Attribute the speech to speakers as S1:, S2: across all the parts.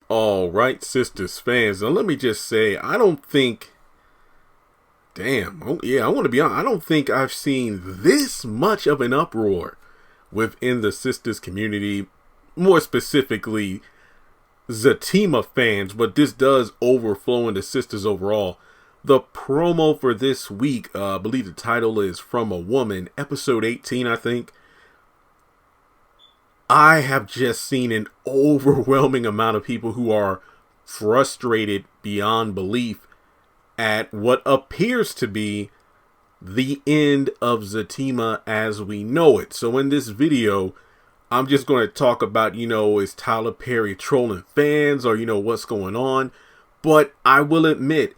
S1: All right, Sistas fans. Now, let me just say, I don't think. Damn. Oh, yeah, I want to be honest. I don't think I've seen this much of an uproar within the Sistas community. More specifically, Zatima fans, but this does overflow into Sistas overall. The promo for this week, I believe the title is From a Woman, episode 18, I think. I have just seen an overwhelming amount of people who are frustrated beyond belief at what appears to be the end of Zatima as we know it. So in this video, I'm just going to talk about, is Tyler Perry trolling fans or, what's going on. But I will admit,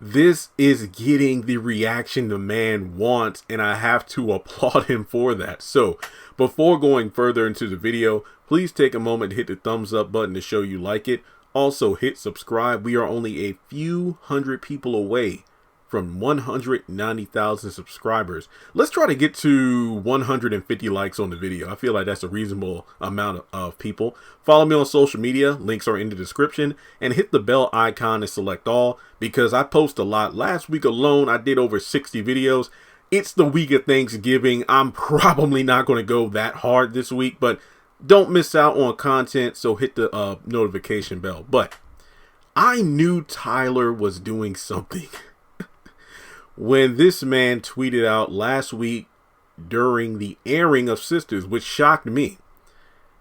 S1: this is getting the reaction the man wants, and I have to applaud him for that. So, before going further into the video, please take a moment to hit the thumbs up button to show you like it. Also, hit subscribe. We are only a few hundred people away from 190,000 subscribers. Let's try to get to 150 likes on the video. I feel like that's a reasonable amount of people. Follow me on social media. Links are in the description. And hit the bell icon and select all, because I post a lot. Last week alone, I did over 60 videos. It's the week of Thanksgiving. I'm probably not going to go that hard this week, but don't miss out on content. So hit the notification bell. But I knew Tyler was doing something when this man tweeted out last week during the airing of Sistas, which shocked me.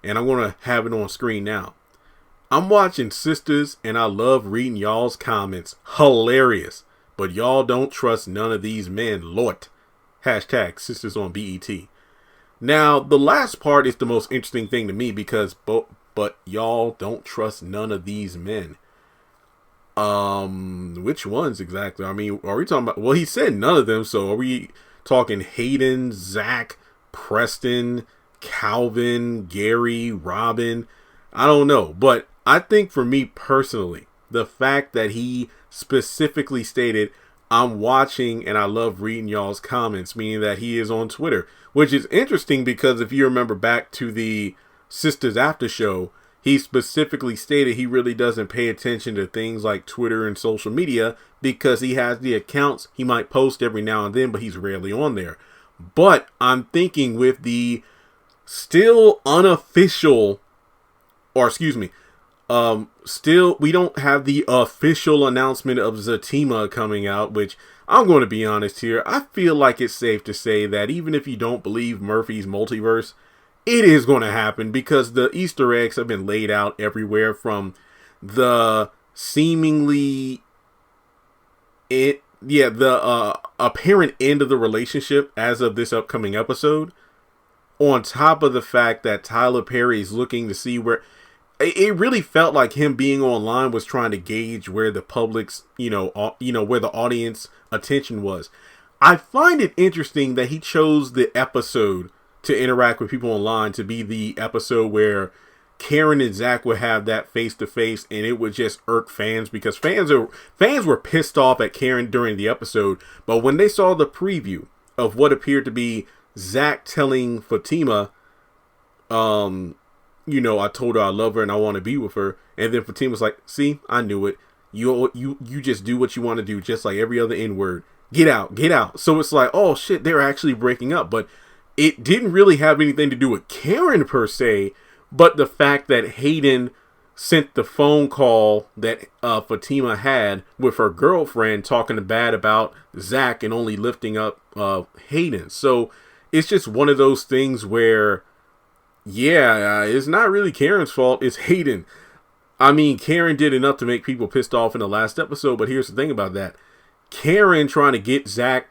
S1: And I'm going to have it on screen now. I'm watching Sistas and I love reading y'all's comments. Hilarious. But y'all don't trust none of these men. Lord. Hashtag Sistas on BET. Now, the last part is the most interesting thing to me because, but y'all don't trust none of these men. Which ones exactly? I mean, are we talking about, well, he said none of them, so are we talking Hayden, Zach, Preston, Calvin, Gary, Robin? I don't know, but I think for me personally, the fact that he specifically stated, I'm watching and I love reading y'all's comments, meaning that he is on Twitter, which is interesting because if you remember back to the Sistas after show, he specifically stated he really doesn't pay attention to things like Twitter and social media because he has the accounts. He might post every now and then, but he's rarely on there. But I'm thinking with the still unofficial, or excuse me, still we don't have the official announcement of Zatima coming out, which I'm going to be honest here. I feel like it's safe to say that even if you don't believe Murphy's multiverse, it is going to happen because the Easter eggs have been laid out everywhere, from the seemingly apparent end of the relationship as of this upcoming episode, on top of the fact that Tyler Perry is looking to see where it really felt like him being online was trying to gauge where the public's, where the audience attention was. I find it interesting that he chose the episode to interact with people online to be the episode where Karen and Zach would have that face-to-face, and it would just irk fans because fans were pissed off at Karen during the episode. But when they saw the preview of what appeared to be Zach telling Fatima, I told her I love her and I want to be with her, and then Fatima's like, see, I knew it. You just do what you want to do, just like every other N-word. Get out. So it's like, oh shit, they're actually breaking up. But it didn't really have anything to do with Karen per se, but the fact that Hayden sent the phone call that Fatima had with her girlfriend talking bad about Zach and only lifting up Hayden. So it's just one of those things where, it's not really Karen's fault. It's Hayden. I mean, Karen did enough to make people pissed off in the last episode, but here's the thing about that. Karen trying to get Zach,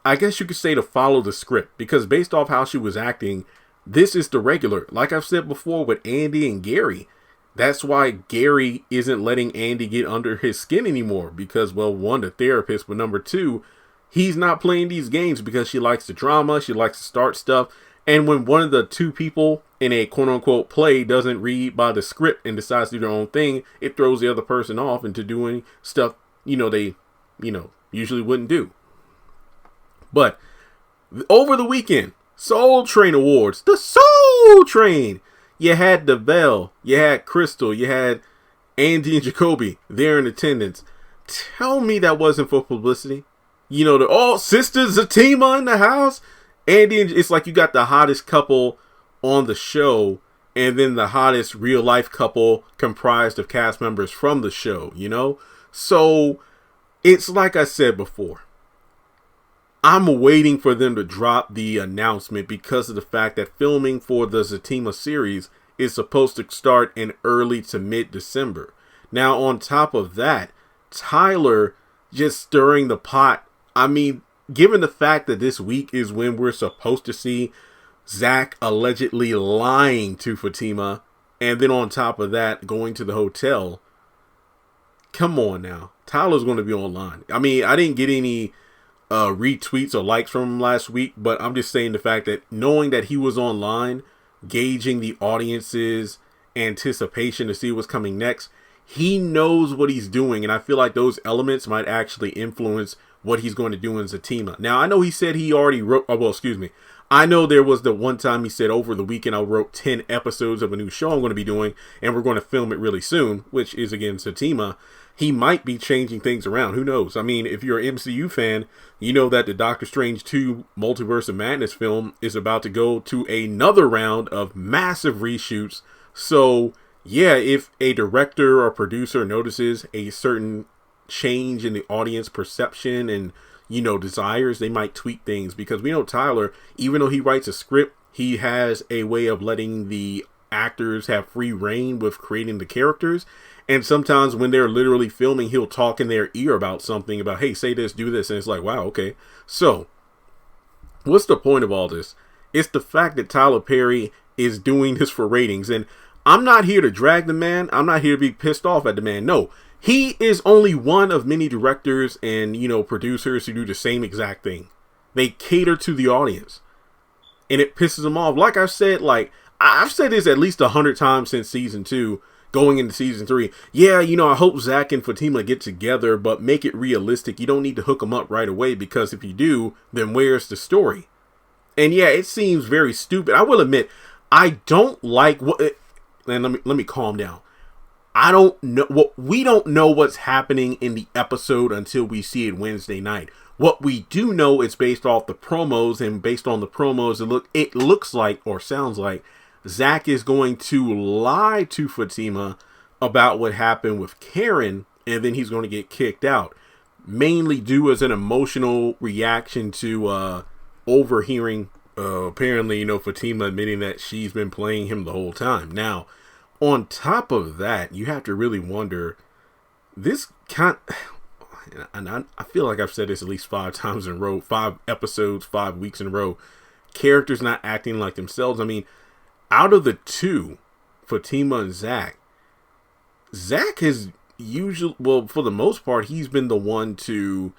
S1: I guess you could say to follow the script, because based off how she was acting, this is the regular. Like I've said before with Andy and Gary, that's why Gary isn't letting Andy get under his skin anymore, because, well, one, the therapist, but number two, he's not playing these games because she likes the drama, she likes to start stuff, and when one of the two people in a quote-unquote play doesn't read by the script and decides to do their own thing, it throws the other person off into doing stuff, they, usually wouldn't do. But over the weekend, Soul Train Awards, the Soul Train. You had DeVell, you had Crystal, you had Andy and Jacoby there in attendance. Tell me that wasn't for publicity. You know, Sistas, Zatima in the house. Andy, it's like you got the hottest couple on the show, and then the hottest real life couple comprised of cast members from the show, you know? So it's like I said before, I'm waiting for them to drop the announcement because of the fact that filming for the Zatima series is supposed to start in early to mid-December. Now, on top of that, Tyler just stirring the pot. I mean, given the fact that this week is when we're supposed to see Zach allegedly lying to Fatima, and then on top of that, going to the hotel. Come on now. Tyler's going to be online. I mean, I didn't get any retweets or likes from him last week, but I'm just saying the fact that knowing that he was online, gauging the audience's anticipation to see what's coming next, he knows what he's doing, and I feel like those elements might actually influence what he's going to do in Zatima. Now, I know he said he already wrote, I know there was the one time he said over the weekend I wrote 10 episodes of a new show I'm going to be doing, and we're going to film it really soon, which is, again, Zatima. He might be changing things around. Who knows? I mean, if you're an MCU fan, you know that the Doctor Strange 2 Multiverse of Madness film is about to go to another round of massive reshoots. So, yeah, if a director or producer notices a certain change in the audience perception and, you know, desires, they might tweak things, because we know Tyler, even though he writes a script, he has a way of letting the actors have free reign with creating the characters. And sometimes when they're literally filming, he'll talk in their ear about something, about, hey, say this, do this. And it's like, wow, okay. So what's the point of all this? It's the fact that Tyler Perry is doing this for ratings. And I'm not here to drag the man. I'm not here to be pissed off at the man. No, he is only one of many directors and, you know, producers who do the same exact thing. They cater to the audience, and it pisses them off. Like I said, I've said this at least 100 times since season 2, going into season 3. Yeah, you know, I hope Zach and Fatima get together, but make it realistic. You don't need to hook them up right away, because if you do, then where's the story? And yeah, it seems very stupid. I will admit, I don't like what. And let me calm down. I don't know we don't know what's happening in the episode until we see it Wednesday night. What we do know is based off the promos, and based on the promos, it looks like, or sounds like, Zach is going to lie to Fatima about what happened with Karen, and then he's going to get kicked out, mainly due as an emotional reaction to overhearing apparently, you know, Fatima admitting that she's been playing him the whole time. Now, on top of that, you have to really wonder, and I feel like I've said this at least 5 times in a row, 5 episodes, 5 weeks in a row, characters not acting like themselves. I mean, out of the two, Fatima and Zach has usually, well, for the most part, he's been the one to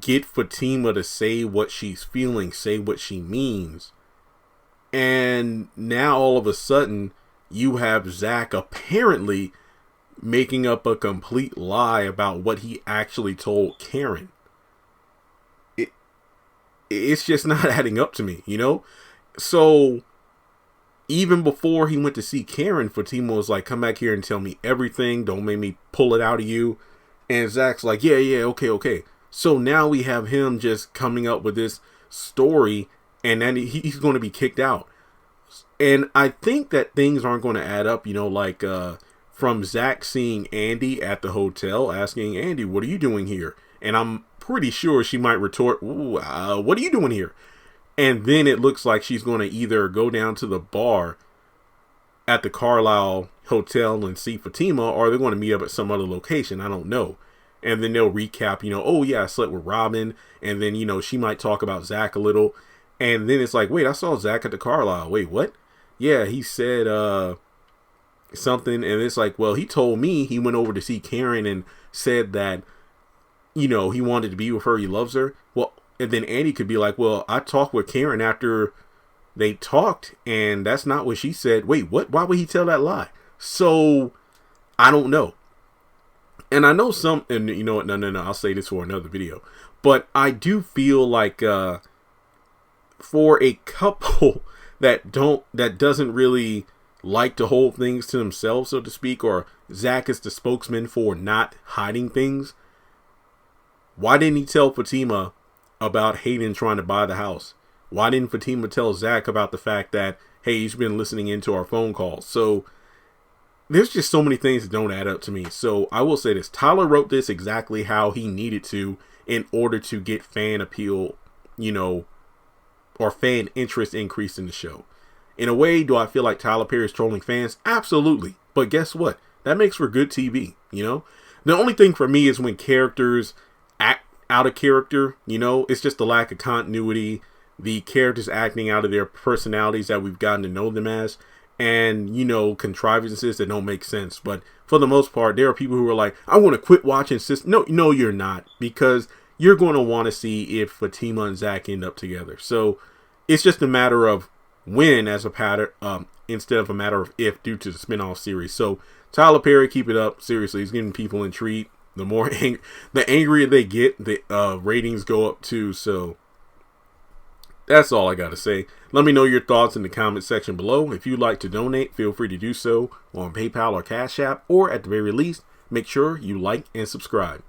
S1: get Fatima to say what she's feeling, say what she means. And now all of a sudden, you have Zach apparently making up a complete lie about what he actually told Karen. It's just not adding up to me, you know? So even before he went to see Karen, Fatima was like, come back here and tell me everything. Don't make me pull it out of you. And Zach's like, yeah, okay. So now we have him just coming up with this story, and then he's going to be kicked out. And I think that things aren't going to add up, you know, like from Zach seeing Andy at the hotel, asking Andy, what are you doing here? And I'm pretty sure she might retort, what are you doing here? And then it looks like she's going to either go down to the bar at the Carlisle Hotel and see Fatima, or they're going to meet up at some other location. I don't know. And then they'll recap, you know, oh yeah, I slept with Robin. And then, you know, she might talk about Zach a little. And then it's like, wait, I saw Zach at the Carlisle. Wait, what? Yeah, he said something. And it's like, well, he told me he went over to see Karen and said that, you know, he wanted to be with her. He loves her. Well, and then Andy could be like, well, I talked with Karen after they talked, and that's not what she said. Wait, what? Why would he tell that lie? So I don't know. And I know some, and you know what? No. I'll say this for another video. But I do feel like for a couple that doesn't really like to hold things to themselves, so to speak, or Zach is the spokesman for not hiding things. Why didn't he tell Fatima about Hayden trying to buy the house? Why didn't Fatima tell Zach about the fact that, hey, he's been listening into our phone calls? So there's just so many things that don't add up to me. So I will say this. Tyler wrote this exactly how he needed to in order to get fan appeal, or fan interest increase in the show. In a way, do I feel like Tyler Perry is trolling fans? Absolutely. But guess what? That makes for good TV, The only thing for me is when characters act out of character, it's just the lack of continuity, the characters acting out of their personalities that we've gotten to know them as, and, contrivances that don't make sense. But for the most part, there are people who are like, I want to quit watching Sistas. No, you're not, because you're going to want to see if Fatima and Zach end up together. So it's just a matter of when as a pattern, instead of a matter of if, due to the spinoff series. So Tyler Perry, keep it up. Seriously, he's getting people intrigued. The more the angrier they get, the ratings go up too. So that's all I got to say. Let me know your thoughts in the comment section below. If you'd like to donate, feel free to do so on PayPal or Cash App, or at the very least, make sure you like and subscribe.